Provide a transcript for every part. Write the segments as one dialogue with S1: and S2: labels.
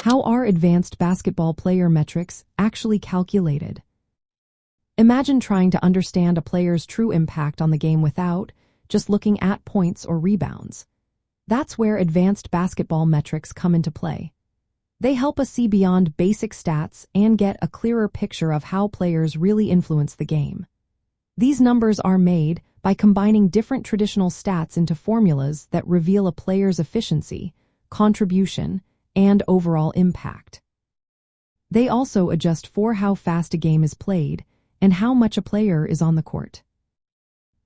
S1: How are advanced basketball player metrics actually calculated? Imagine trying to understand a player's true impact on the game without just looking at points or rebounds. That's where advanced basketball metrics come into play. They help us see beyond basic stats and get a clearer picture of how players really influence the game. These numbers are made by combining different traditional stats into formulas that reveal a player's efficiency, contribution, and overall impact. They also adjust for how fast a game is played and how much a player is on the court.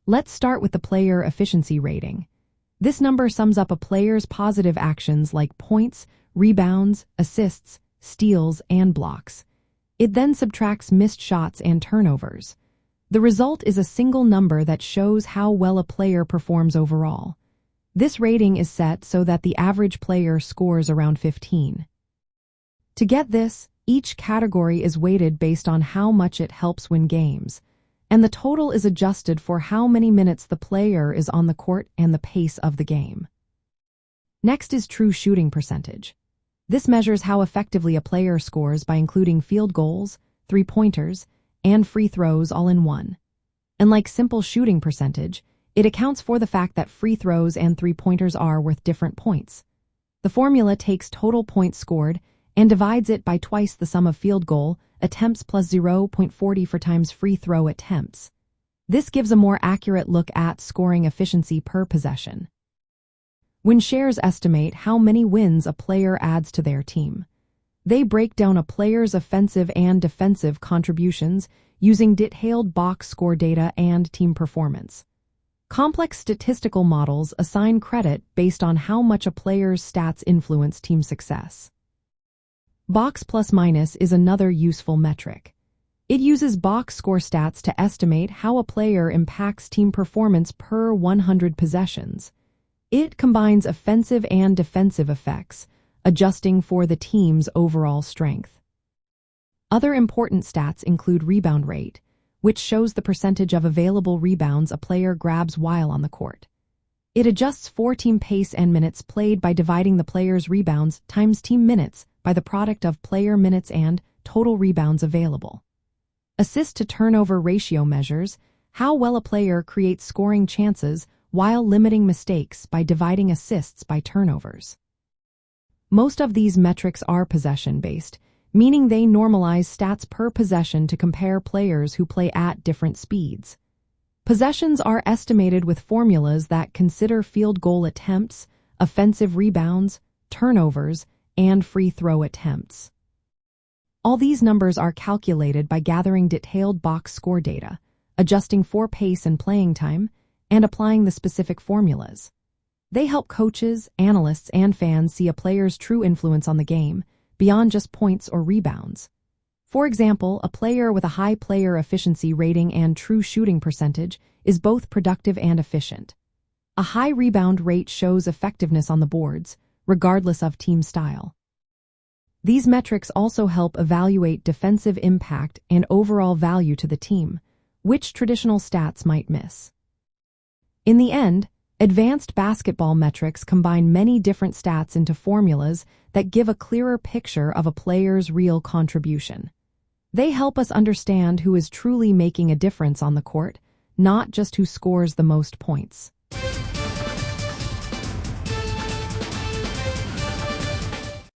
S1: Let's start with the player efficiency rating. This number sums up a player's positive actions like points, rebounds, assists, steals, and blocks. It then subtracts missed shots and turnovers. The result is a single number that shows how well a player performs overall. This rating is set so that the average player scores around 15. To get this, each category is weighted based on how much it helps win games, and the total is adjusted for how many minutes the player is on the court and the pace of the game. Next is true shooting percentage. This measures how effectively a player scores by including field goals, three-pointers, and free throws all in one. Unlike simple shooting percentage, it accounts for the fact that free throws and three-pointers are worth different points. The formula takes total points scored and divides it by twice the sum of field goal attempts plus 0.40 for times free throw attempts. This gives a more accurate look at scoring efficiency per possession. When shares estimate how many wins a player adds to their team, they break down a player's offensive and defensive contributions using detailed box score data and team performance. Complex statistical models assign credit based on how much a player's stats influence team success. Box plus minus is another useful metric. It uses box score stats to estimate how a player impacts team performance per 100 possessions. It combines offensive and defensive effects, adjusting for the team's overall strength. Other important stats include rebound rate, which shows the percentage of available rebounds a player grabs while on the court. It adjusts for team pace and minutes played by dividing the player's rebounds times team minutes by the product of player minutes and total rebounds available. Assist to turnover ratio measures how well a player creates scoring chances while limiting mistakes by dividing assists by turnovers. Most of these metrics are possession-based, meaning they normalize stats per possession to compare players who play at different speeds. Possessions are estimated with formulas that consider field goal attempts, offensive rebounds, turnovers, and free throw attempts. All these numbers are calculated by gathering detailed box score data, adjusting for pace and playing time, and applying the specific formulas. They help coaches, analysts, and fans see a player's true influence on the game, beyond just points or rebounds. For example, a player with a high player efficiency rating and true shooting percentage is both productive and efficient. A high rebound rate shows effectiveness on the boards, regardless of team style. These metrics also help evaluate defensive impact and overall value to the team, which traditional stats might miss. In the end, advanced basketball metrics combine many different stats into formulas that give a clearer picture of a player's real contribution. They help us understand who is truly making a difference on the court, not just who scores the most points.